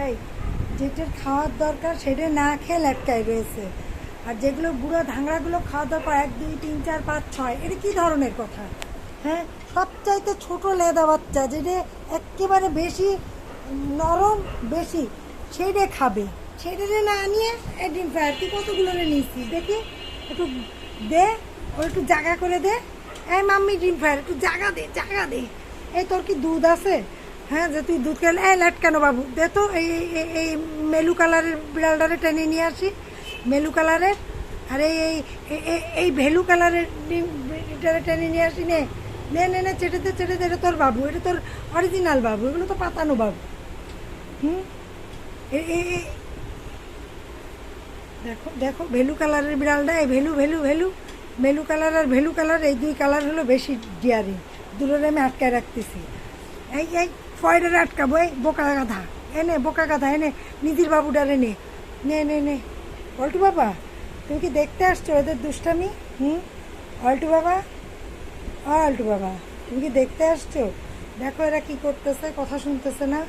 এই যেটার খাওয়ার দরকার সেটা না খেয়ে লেটকায় রয়েছে, আর যেগুলো বুড়ো ধাংড়াগুলো খাওয়া দরকার 1 2 3 4 5 6, এটা কী ধরনের কথা? হ্যাঁ, সবচাইতে ছোটো লেদা বাচ্চা যেটা একেবারে বেশি নরম বেশি, সেইটা খাবে, সেইটা না নিয়ে ডিম ফ্রাই। তুই কতগুলো নিয়েছি দেখি, একটু দে, ও একটু জায়গা করে দে। এই মাম্মি ডিম ফ্রাই একটু জায়গা দে, জায়গা দে। এই তোর কি দুধ আছে? হ্যাঁ, যে তুই দুধ খেলে। এই লেট কেন বাবু, দে তো এই এই মেলু কালারের বিড়ালটারে টেনে নিয়ে আসি, মেলু কালারের। আর এই ভেলু কালারের ডিমটারে টেনে নিয়ে আসি। নে নে নে নে, চেটে দে চেটে দে, এটা তোর বাবু, এটা তোর অরিজিনাল বাবু, এগুলো তো পাতানো বাবু। হুম, দেখো দেখো, ভেলু কালারের বিড়ালটা, এই ভেলু ভেলু ভেলু মেলু কালার আর ভেলু কালার, এই 2 কালার হলো বেশি ডিয়ারিং। দুটোরে আমি আটকায় রাখতেছি। এই ফয়ডারে আটকাবো, এই বোকা গাধা এনে, বোকা গাধা এনে, নিজের বাবুটারে নে নে নে নে। অল্টু বাবা, তুমি কি দেখতে আসছো এদের দুষ্টামি? অল্টু বাবা, অল্টু বাবা, তুমি কি দেখতে আসছো? দেখো এরা কি করতেছে, কথা শুনতেছে না।